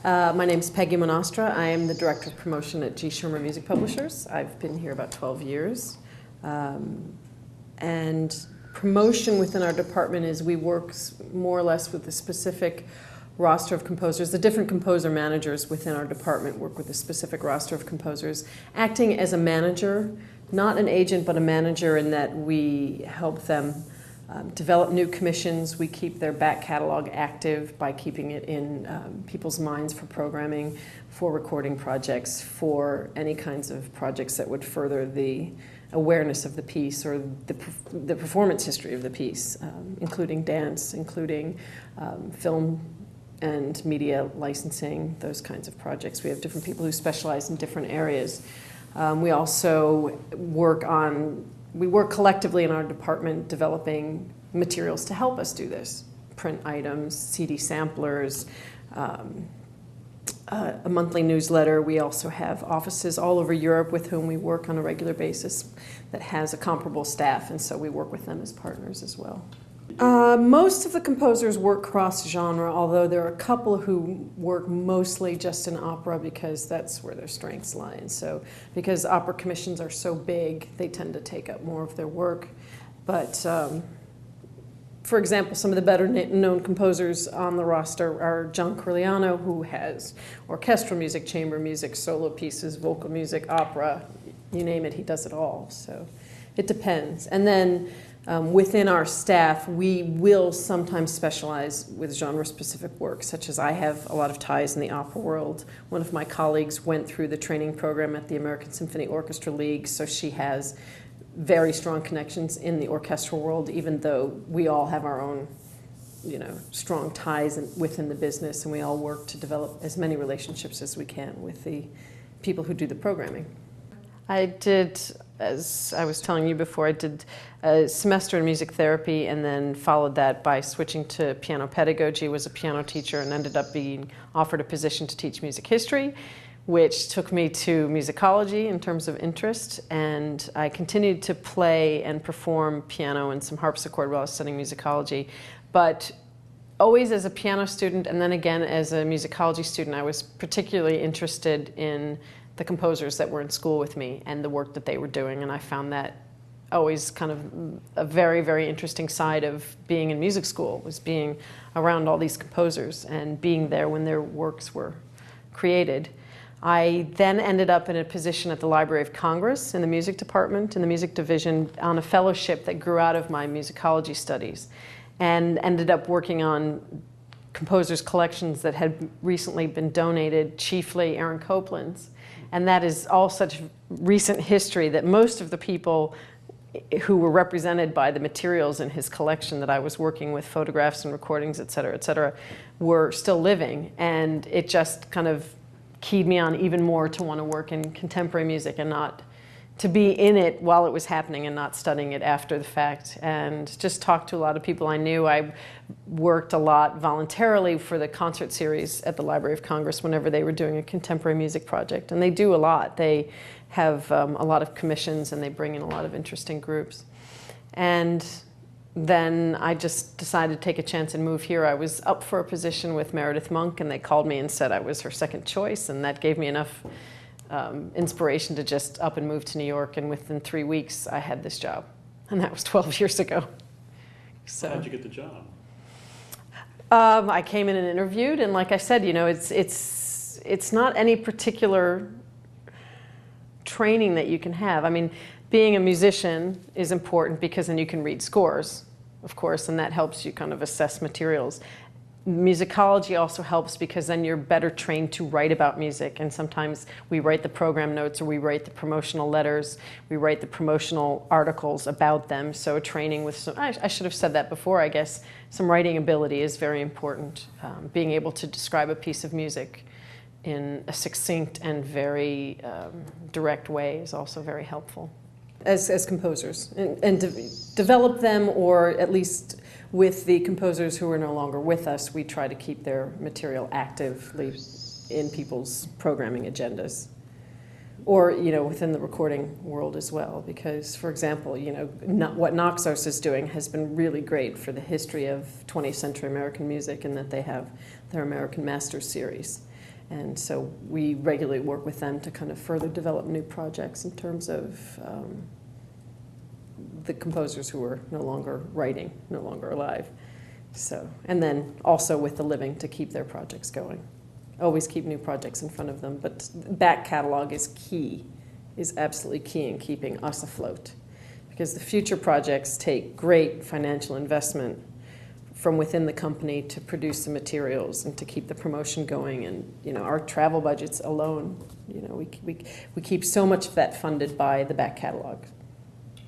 My name is Peggy Monastra. I am the Director of Promotion at Schirmer Music Publishers. I've been here about 12 years. And promotion within our department is we work more or less with a specific roster of composers. The different composer managers within our department work with a specific roster of composers, acting as a manager, not an agent, but a manager, in that we help them develop new commissions. We keep their back catalog active by keeping it in people's minds for programming, for recording projects, for any kinds of projects that would further the awareness of the piece or the performance history of the piece, including dance, including film and media licensing, those kinds of projects. We have different people who specialize in different areas. We also work collectively in our department developing materials to help us do this. Print items, CD samplers, a monthly newsletter. We also have offices all over Europe with whom we work on a regular basis that has a comparable staff, and so we work with them as partners as well. Most of the composers work cross-genre, although there are a couple who work mostly just in opera because that's where their strengths lie. And so, because opera commissions are so big, they tend to take up more of their work. But, for example, some of the better-known composers on the roster are John Corleano, who has orchestral music, chamber music, solo pieces, vocal music, opera, you name it, he does it all. So it depends. And then within our staff, we will sometimes specialize with genre-specific work, such as I have a lot of ties in the opera world. One of my colleagues went through the training program at the American Symphony Orchestra League, so she has very strong connections in the orchestral world, even though we all have our own, strong ties within the business, and we all work to develop as many relationships as we can with the people who do the programming. I did, as I was telling you before, I did a semester in music therapy and then followed that by switching to piano pedagogy, was a piano teacher, and ended up being offered a position to teach music history, which took me to musicology in terms of interest. And I continued to play and perform piano and some harpsichord while I was studying musicology. But always as a piano student, and then again as a musicology student, I was particularly interested in the composers that were in school with me and the work that they were doing, and I found that always kind of a very, very interesting side of being in music school, was being around all these composers and being there when their works were created. I then ended up in a position at the Library of Congress in the music department, in the music division, on a fellowship that grew out of my musicology studies, and ended up working on composers' collections that had recently been donated, chiefly Aaron Copland's. And that is all such recent history that most of the people who were represented by the materials in his collection that I was working with, photographs and recordings, et cetera, were still living. And it just kind of keyed me on even more to want to work in contemporary music and not to be in it while it was happening and not studying it after the fact. And just talked to a lot of people I knew. I worked a lot voluntarily for the concert series at the Library of Congress whenever they were doing a contemporary music project. And they do a lot. They have a lot of commissions and they bring in a lot of interesting groups. And then I just decided to take a chance and move here. I was up for a position with Meredith Monk, and they called me and said I was her second choice, and that gave me enough inspiration to just up and move to New York, and within 3 weeks I had this job, and that was 12 years ago. So, how did you get the job? I came in and interviewed, and like I said, it's not any particular training that you can have. I mean, being a musician is important because then you can read scores, of course, and that helps you kind of assess materials. Musicology also helps because then you're better trained to write about music, and sometimes we write the program notes or we write the promotional letters, we write the promotional articles about them. So training with some, I should have said that before, I guess, some writing ability is very important. Being able to describe a piece of music in a succinct and very direct way is also very helpful. As composers, and develop them, or at least with the composers who are no longer with us, we try to keep their material actively in people's programming agendas. Or, within the recording world as well, because, for example, what Naxos is doing has been really great for the history of 20th century American music, in that they have their American Masters series. And so we regularly work with them to kind of further develop new projects in terms of the composers who are no longer writing, no longer alive. So, and then also with the living to keep their projects going. Always keep new projects in front of them, but back catalog is key, is absolutely key in keeping us afloat. Because the future projects take great financial investment from within the company to produce the materials and to keep the promotion going. And our travel budgets alone, we keep so much of that funded by the back catalog.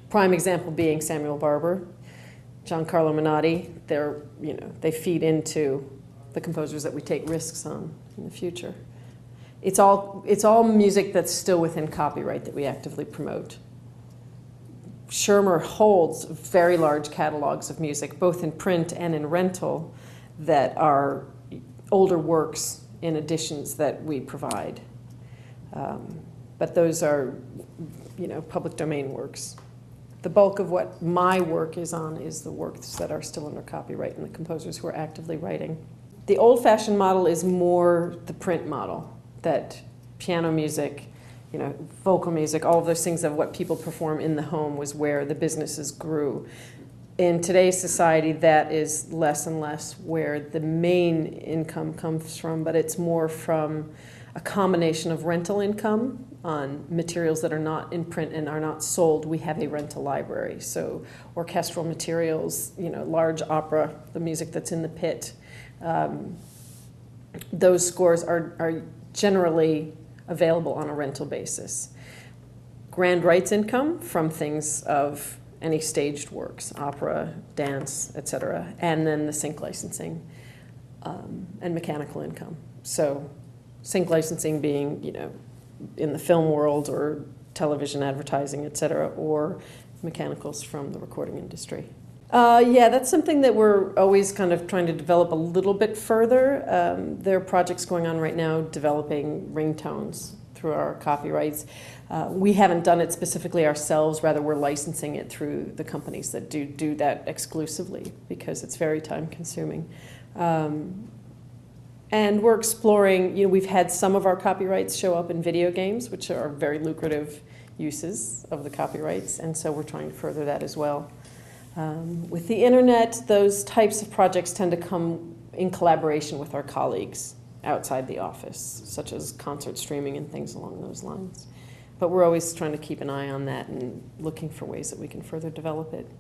Prime example being Samuel Barber, Giancarlo Menotti. They feed into the composers that we take risks on in the future. It's all music that's still within copyright that we actively promote. Schirmer holds very large catalogs of music, both in print and in rental, that are older works in editions that we provide. But those are, public domain works. The bulk of what my work is on is the works that are still under copyright and the composers who are actively writing. The old-fashioned model is more the print model, that piano music, vocal music, all of those things of what people perform in the home was where the businesses grew. In today's society, that is less and less where the main income comes from, but it's more from a combination of rental income on materials that are not in print and are not sold. We have a rental library, so orchestral materials, large opera, the music that's in the pit, those scores are generally available on a rental basis. Grand rights income from things of any staged works, opera, dance, etc., and then the sync licensing and mechanical income. So sync licensing being, in the film world or television advertising, etc., or mechanicals from the recording industry. Yeah, that's something that we're always kind of trying to develop a little bit further. There are projects going on right now developing ringtones through our copyrights. We haven't done it specifically ourselves, rather we're licensing it through the companies that do that exclusively because it's very time consuming. And we're exploring, we've had some of our copyrights show up in video games, which are very lucrative uses of the copyrights, and so we're trying to further that as well. With the internet, those types of projects tend to come in collaboration with our colleagues outside the office, such as concert streaming and things along those lines. But we're always trying to keep an eye on that and looking for ways that we can further develop it.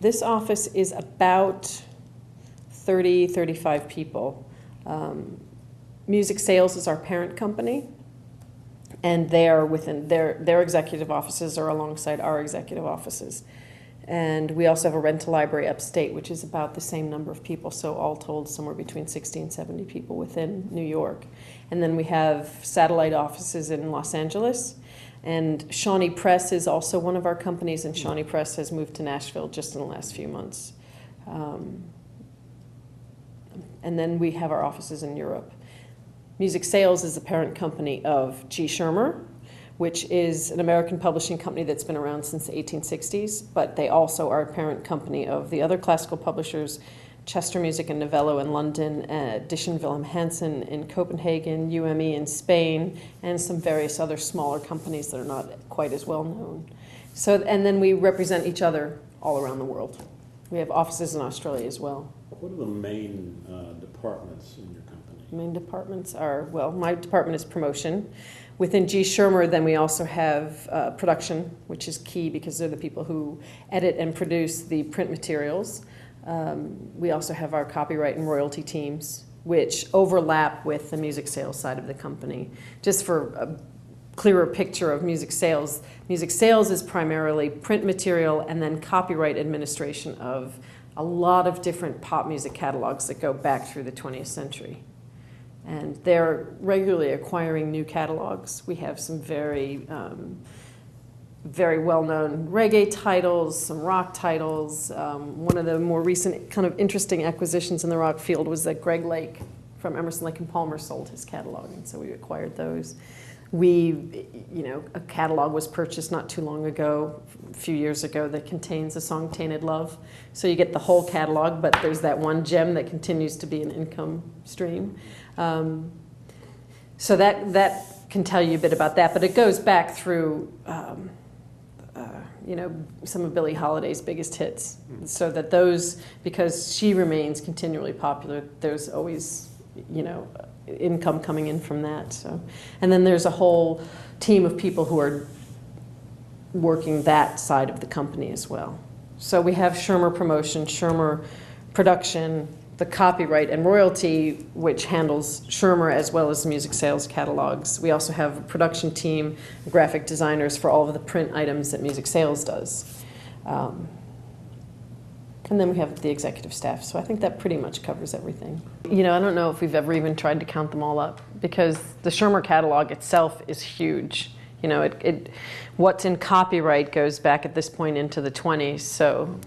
This office is about 30, 35 people. Music Sales is our parent company, and they are within their executive offices are alongside our executive offices. And we also have a rental library upstate, which is about the same number of people, so all told somewhere between 60 and 70 people within New York. And then we have satellite offices in Los Angeles, and Shawnee Press is also one of our companies, and Shawnee Press has moved to Nashville just in the last few months. And then we have our offices in Europe. Music Sales is the parent company of G. Schirmer, which is an American publishing company that's been around since the 1860s, but they also are a parent company of the other classical publishers, Chester Music and Novello in London, Edition Willem Hansen in Copenhagen, UME in Spain, and some various other smaller companies that are not quite as well known. So, and then we represent each other all around the world. We have offices in Australia as well. What are the main departments in your company? Main departments are, well, my department is promotion. Within G. Schirmer, then we also have production, which is key because they're the people who edit and produce the print materials. We also have our copyright and royalty teams, which overlap with the music sales side of the company. Just for a clearer picture of music sales is primarily print material and then copyright administration of a lot of different pop music catalogs that go back through the 20th century. And they're regularly acquiring new catalogs. We have some very, very well-known reggae titles, some rock titles. One of the more recent kind of interesting acquisitions in the rock field was that Greg Lake from Emerson, Lake and Palmer sold his catalog, and so we acquired those. A catalog was purchased not too long ago, a few years ago, that contains the song Tainted Love. So you get the whole catalog, but there's that one gem that continues to be an income stream. So that can tell you a bit about that, but it goes back through, some of Billie Holiday's biggest hits. So that those, because she remains continually popular, there's always, income coming in from that. So, and then there's a whole team of people who are working that side of the company as well. So we have Schirmer Promotion, Schirmer Production, the copyright and royalty, which handles Schirmer as well as music sales catalogs. We also have a production team, graphic designers for all of the print items that music sales does. And then we have the executive staff. So I think that pretty much covers everything. I don't know if we've ever even tried to count them all up, because the Schirmer catalog itself is huge. What's in copyright goes back at this point into the 20s. So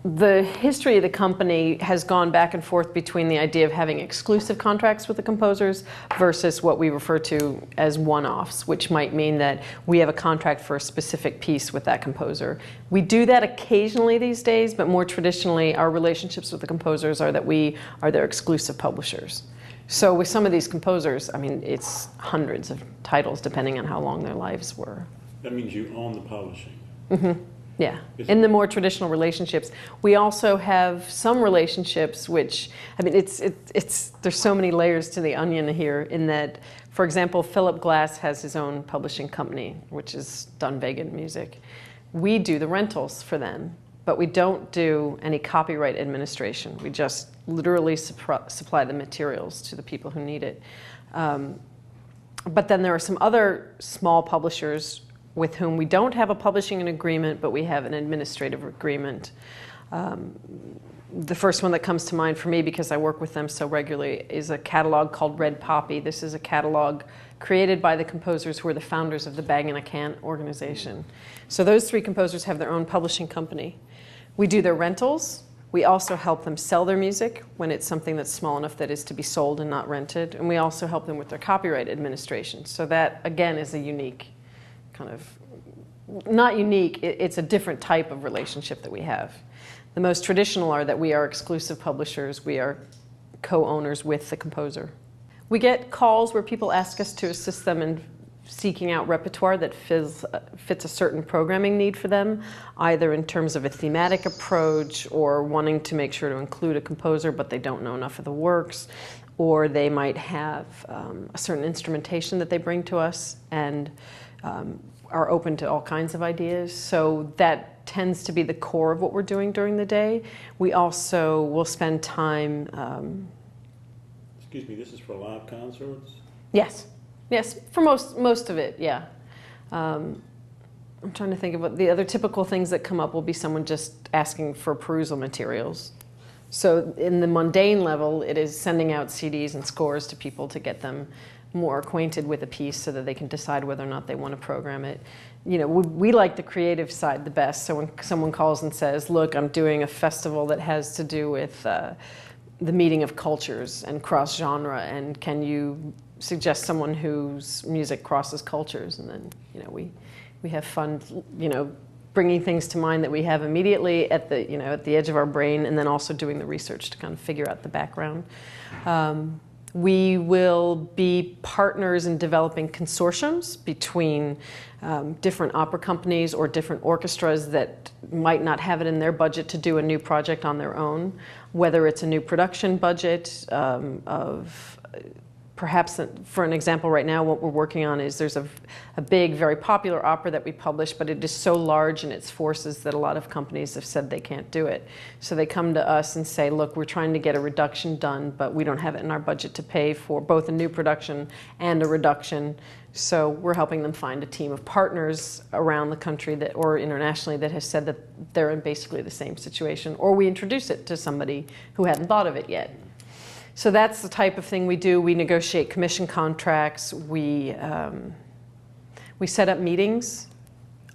the history of the company has gone back and forth between the idea of having exclusive contracts with the composers versus what we refer to as one-offs, which might mean that we have a contract for a specific piece with that composer. We do that occasionally these days, but more traditionally, our relationships with the composers are that we are their exclusive publishers. So with some of these composers, it's hundreds of titles depending on how long their lives were. That means you own the publishing. Mm-hmm. Yeah, in the more traditional relationships. We also have some relationships which, there's so many layers to the onion here, in that, for example, Philip Glass has his own publishing company, which is Dunvegan Music. We do the rentals for them, but we don't do any copyright administration. We just literally supply the materials to the people who need it. But then there are some other small publishers with whom we don't have a publishing agreement, but we have an administrative agreement. The first one that comes to mind for me, because I work with them so regularly, is a catalog called Red Poppy. This is a catalog created by the composers who are the founders of the Bag in a Can organization. So those three composers have their own publishing company. We do their rentals. We also help them sell their music when it's something that's small enough that is to be sold and not rented. And we also help them with their copyright administration. So that, again, is a unique not unique, it's a different type of relationship that we have. The most traditional are that we are exclusive publishers, we are co-owners with the composer. We get calls where people ask us to assist them in seeking out repertoire that fits a certain programming need for them, either in terms of a thematic approach or wanting to make sure to include a composer but they don't know enough of the works, or they might have a certain instrumentation that they bring to us and are open to all kinds of ideas. So that tends to be the core of what we're doing during the day. We also will spend time... Excuse me, this is for live concerts? Yes, for most of it, yeah. I'm trying to think of what the other typical things that come up will be someone just asking for perusal materials. So in the mundane level, it is sending out CDs and scores to people to get them more acquainted with a piece so that they can decide whether or not they want to program it. We like the creative side the best. So when someone calls and says, look, I'm doing a festival that has to do with the meeting of cultures and cross-genre, and can you suggest someone whose music crosses cultures? And then, we have fun, bringing things to mind that we have immediately at the edge of our brain, and then also doing the research to kind of figure out the background. We will be partners in developing consortiums between different opera companies or different orchestras that might not have it in their budget to do a new project on their own, whether it's a new production budget of perhaps, for an example right now, what we're working on is there's a big, very popular opera that we publish, but it is so large in its forces that a lot of companies have said they can't do it. So they come to us and say, look, we're trying to get a reduction done, but we don't have it in our budget to pay for both a new production and a reduction. So we're helping them find a team of partners around the country that, or internationally, that has said that they're in basically the same situation, or we introduce it to somebody who hadn't thought of it yet. So that's the type of thing we do. We negotiate commission contracts. We set up meetings,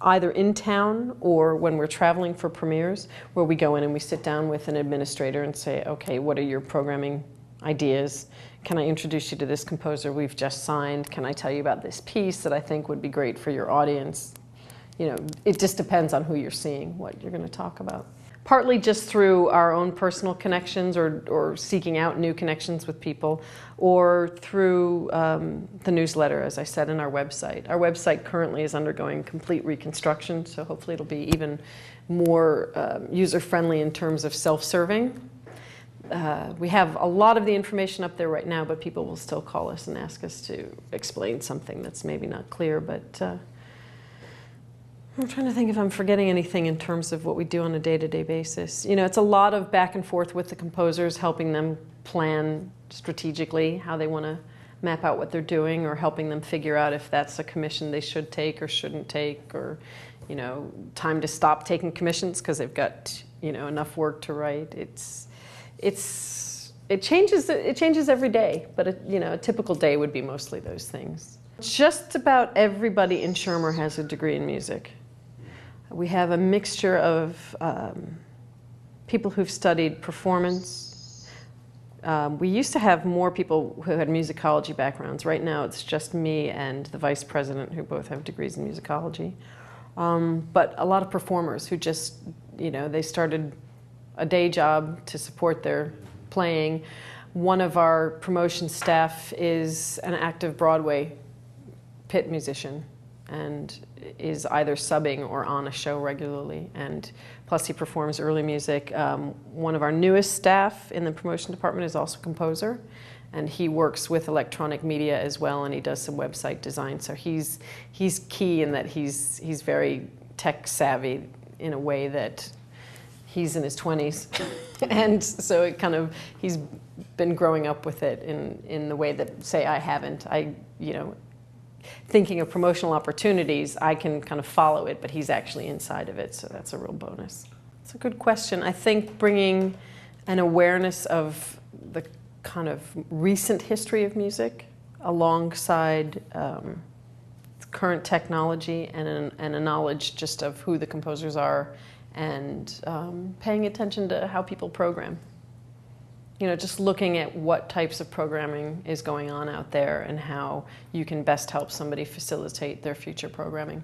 either in town or when we're traveling for premieres, where we go in and we sit down with an administrator and say, okay, what are your programming ideas? Can I introduce you to this composer we've just signed? Can I tell you about this piece that I think would be great for your audience? It just depends on who you're seeing, what you're going to talk about. partly just through our own personal connections or seeking out new connections with people, or through the newsletter, as I said, and our website. Our website currently is undergoing complete reconstruction, so hopefully it'll be even more user-friendly in terms of self-serving. We have a lot of the information up there right now, but people will still call us and ask us to explain something that's maybe not clear. But I'm trying to think if I'm forgetting anything in terms of what we do on a day-to-day basis. You know, it's a lot of back and forth with the composers, helping them plan strategically how they want to map out what they're doing, or helping them figure out if that's a commission they should take or shouldn't take, or, you know, time to stop taking commissions because they've got, you know, enough work to write. It changes every day, but you know, a typical day would be mostly those things. Just about everybody in Schirmer has a degree in music. We have a mixture of people who've studied performance. We used to have more people who had musicology backgrounds. Right now it's just me and the vice president who both have degrees in musicology. But a lot of performers who just, you know, they started a day job to support their playing. One of our promotion staff is an active Broadway pit musician and is either subbing or on a show regularly, and plus he performs early music. One of our newest staff in the promotion department is also a composer, and he works with electronic media as well, and he does some website design. So he's key in that he's very tech savvy in a way that he's in his 20s, and so it kind of, he's been growing up with it in the way that, say, I haven't. You know, thinking of promotional opportunities, I can kind of follow it, but he's actually inside of it, so that's a real bonus. It's a good question. I think bringing an awareness of the kind of recent history of music alongside current technology and a knowledge just of who the composers are, and paying attention to how people program. You know, just looking at what types of programming is going on out there and how you can best help somebody facilitate their future programming.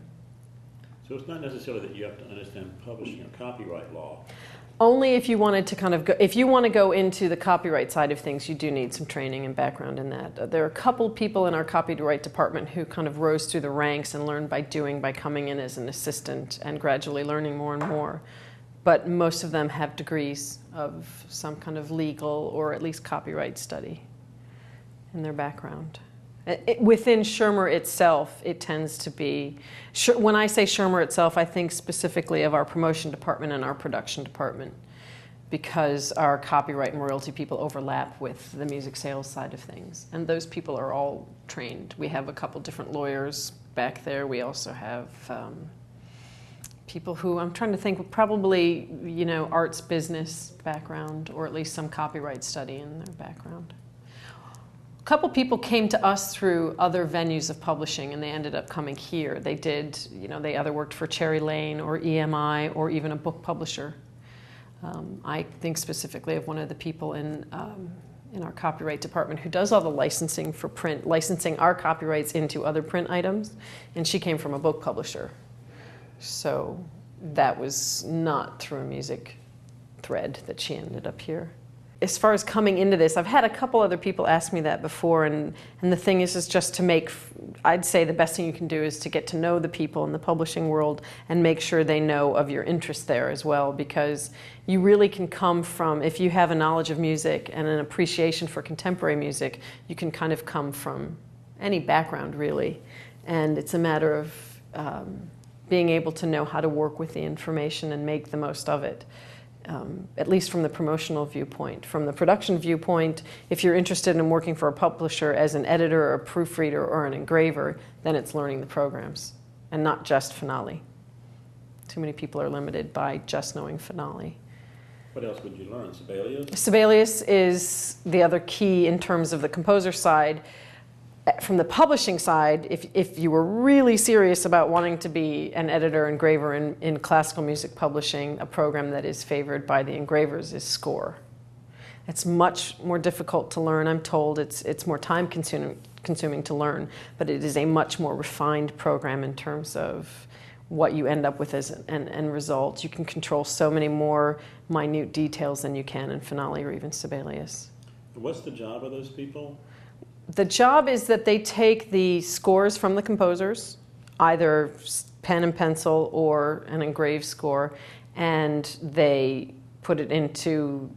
So it's not necessarily that you have to understand publishing or copyright law. Only if you wanted to kind of go, if you want to go into the copyright side of things, you do need some training and background in that. There are a couple people in our copyright department who kind of rose through the ranks and learned by doing, by coming in as an assistant and gradually learning more and more. But most of them have degrees of some kind of legal or at least copyright study in their background. Within Schirmer itself, it tends to be, when I say Schirmer itself, I think specifically of our promotion department and our production department, because our copyright and royalty people overlap with the music sales side of things. And those people are all trained. We have a couple different lawyers back there. We also have people who, I'm trying to think, probably, you know, arts business background, or at least some copyright study in their background. A couple people came to us through other venues of publishing, and they ended up coming here. They did, you know, they either worked for Cherry Lane or EMI or even a book publisher. I think specifically of one of the people in our copyright department who does all the licensing for print, licensing our copyrights into other print items, and she came from a book publisher. So that was not through a music thread that she ended up here. As far as coming into this, I've had a couple other people ask me that before, and the thing is just to make, I'd say the best thing you can do is to get to know the people in the publishing world and make sure they know of your interest there as well, because you really can come from, if you have a knowledge of music and an appreciation for contemporary music, you can kind of come from any background really, and it's a matter of being able to know how to work with the information and make the most of it. At least from the promotional viewpoint. From the production viewpoint, if you're interested in working for a publisher as an editor or a proofreader or an engraver, then it's learning the programs and not just Finale. Too many people are limited by just knowing Finale. What else would you learn? Sibelius? Sibelius is the other key in terms of the composer side. From the publishing side, if you were really serious about wanting to be an editor engraver in classical music publishing, a program that is favored by the engravers is Score. It's much more difficult to learn, I'm told. It's more time consuming to learn, but it is a much more refined program in terms of what you end up with as an end result. You can control so many more minute details than you can in finale or even Sibelius. What's the job of those people? The job is that they take the scores from the composers, either pen and pencil or an engraved score, and they put it into,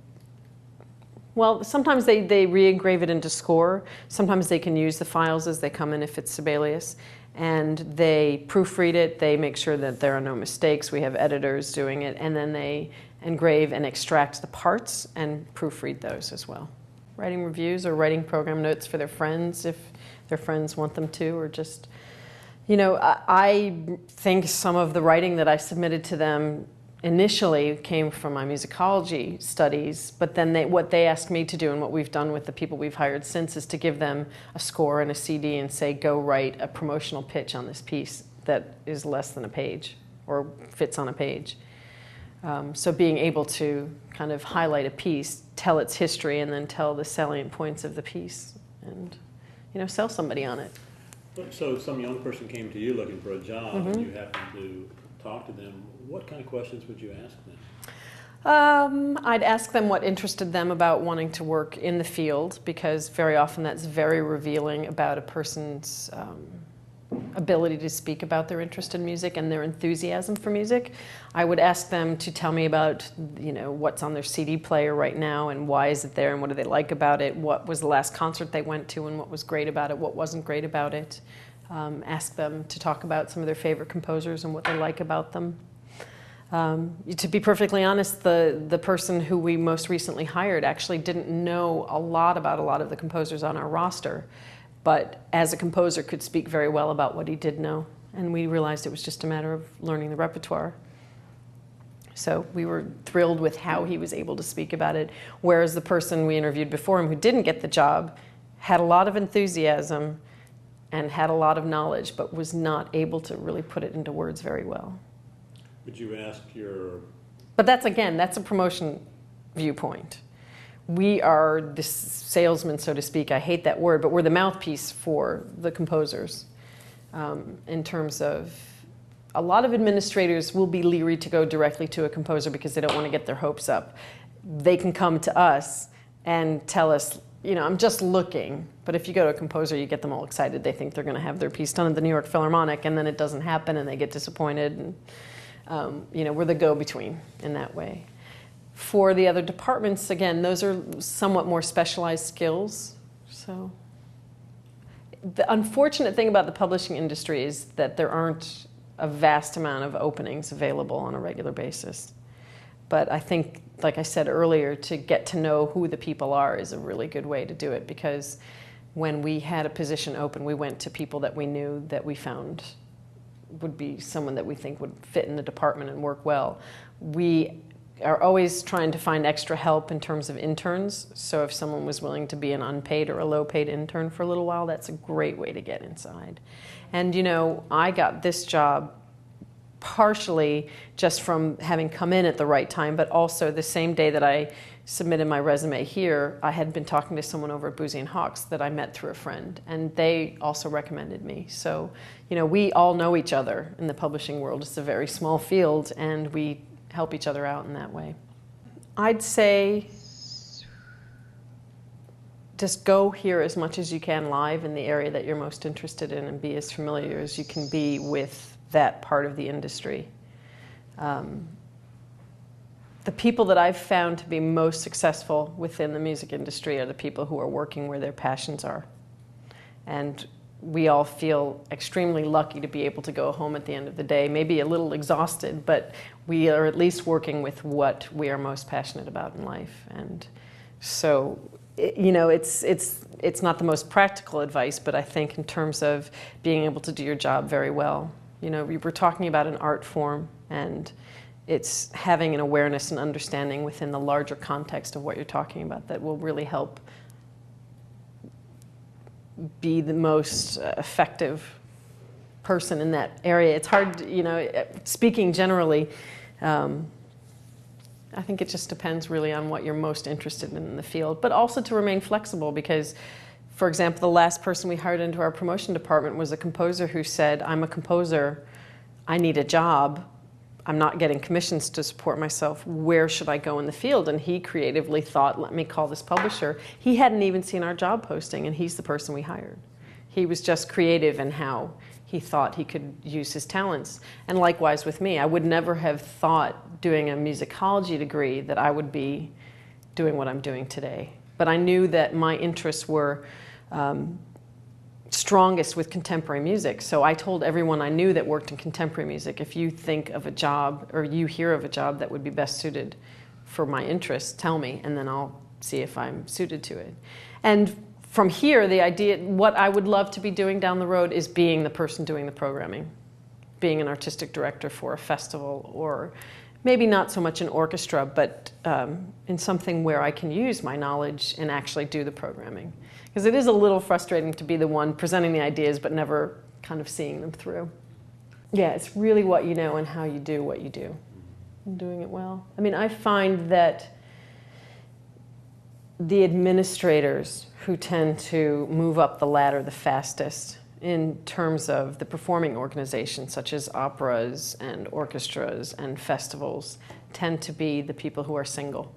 well, sometimes they re-engrave it into score. Sometimes they can use the files as they come in if it's Sibelius. And they proofread it. They make sure that there are no mistakes. We have editors doing it. And then they engrave and extract the parts and proofread those as well. Writing reviews or writing program notes for their friends if their friends want them to, or just, you know, I think some of the writing that I submitted to them initially came from my musicology studies, but then what they asked me to do and what we've done with the people we've hired since is to give them a score and a CD and say, go write a promotional pitch on this piece that is less than a page or fits on a page. So being able to kind of highlight a piece, tell its history, and then tell the salient points of the piece and, you know, sell somebody on it. So some young person came to you looking for a job and you happened to talk to them. What kind of questions would you ask them? I'd ask them what interested them about wanting to work in the field, because very often that's very revealing about a person's ability to speak about their interest in music and their enthusiasm for music. I would ask them to tell me about, you know, what's on their CD player right now and why is it there and what do they like about it, what was the last concert they went to and what was great about it, what wasn't great about it. Ask them to talk about some of their favorite composers and what they like about them. To be perfectly honest, the person who we most recently hired actually didn't know a lot about a lot of the composers on our roster, but as a composer could speak very well about what he did know, and we realized it was just a matter of learning the repertoire. So we were thrilled with how he was able to speak about it, whereas the person we interviewed before him who didn't get the job had a lot of enthusiasm and had a lot of knowledge, but was not able to really put it into words very well. Would you ask your... But that's, again, that's a promotion viewpoint. We are the salesman, so to speak. I hate that word, but we're the mouthpiece for the composers in terms of a lot of administrators will be leery to go directly to a composer because they don't want to get their hopes up. They can come to us and tell us, you know, I'm just looking. But if you go to a composer, you get them all excited. They think they're going to have their piece done at the New York Philharmonic, and then it doesn't happen, and they get disappointed. And, you know, we're the go-between in that way. For the other departments, again, those are somewhat more specialized skills. So the unfortunate thing about the publishing industry is that there aren't a vast amount of openings available on a regular basis. But I think, like I said earlier, to get to know who the people are is a really good way to do it, because when we had a position open, we went to people that we knew that we found would be someone that we think would fit in the department and work well. We are always trying to find extra help in terms of interns. So if someone was willing to be an unpaid or a low-paid intern for a little while, that's a great way to get inside. And, you know, I got this job partially just from having come in at the right time, but also the same day that I submitted my resume here, I had been talking to someone over at Boozy and Hawks that I met through a friend, and they also recommended me. So, you know, we all know each other in the publishing world. It's a very small field, and we help each other out in that way. I'd say just go hear as much as you can live in the area that you're most interested in and be as familiar as you can be with that part of the industry. The people that I've found to be most successful within the music industry are the people who are working where their passions are. And we all feel extremely lucky to be able to go home at the end of the day, maybe a little exhausted, but we are at least working with what we are most passionate about in life. And so, you know, it's not the most practical advice, but I think in terms of being able to do your job very well. You know, we were talking about an art form, and it's having an awareness and understanding within the larger context of what you're talking about that will really help be the most effective person in that area. It's hard, you know, speaking generally, I think it just depends really on what you're most interested in the field, but also to remain flexible because, for example, the last person we hired into our promotion department was a composer who said, I'm a composer, I need a job. I'm not getting commissions to support myself. Where should I go in the field? And he creatively thought, let me call this publisher. He hadn't even seen our job posting, and he's the person we hired. He was just creative in how he thought he could use his talents. And likewise with me, I would never have thought doing a musicology degree that I would be doing what I'm doing today. But I knew that my interests were strongest with contemporary music. So I told everyone I knew that worked in contemporary music, if you think of a job or you hear of a job that would be best suited for my interests, tell me, and then I'll see if I'm suited to it. And from here, the idea, what I would love to be doing down the road is being the person doing the programming, being an artistic director for a festival, or maybe not so much an orchestra, but in something where I can use my knowledge and actually do the programming. Because it is a little frustrating to be the one presenting the ideas but never kind of seeing them through. Yeah, it's really what you know and how you do what you do. And doing it well. I mean, I find that the administrators who tend to move up the ladder the fastest in terms of the performing organizations, such as operas and orchestras and festivals, tend to be the people who are single,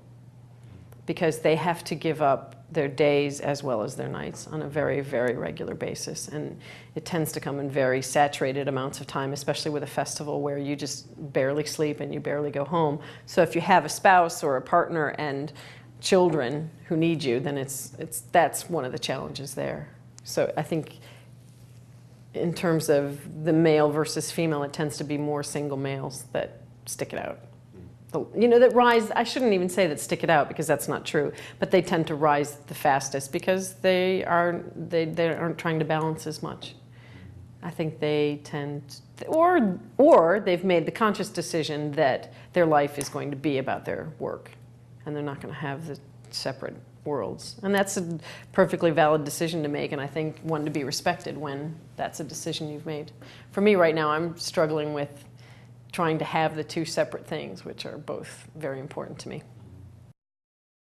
because they have to give up their days as well as their nights on a very, very regular basis. And it tends to come in very saturated amounts of time, especially with a festival where you just barely sleep and you barely go home. So if you have a spouse or a partner and children who need you, then that's one of the challenges there. So I think in terms of the male versus female, it tends to be more single males that stick it out. You know, that rise, I shouldn't even say that stick it out, because that's not true, but they tend to rise the fastest because they aren't trying to balance as much. I think they tend, or they've made the conscious decision that their life is going to be about their work, and they're not going to have the separate worlds. And that's a perfectly valid decision to make, and I think one to be respected when that's a decision you've made. For me right now, I'm struggling with trying to have the two separate things, which are both very important to me.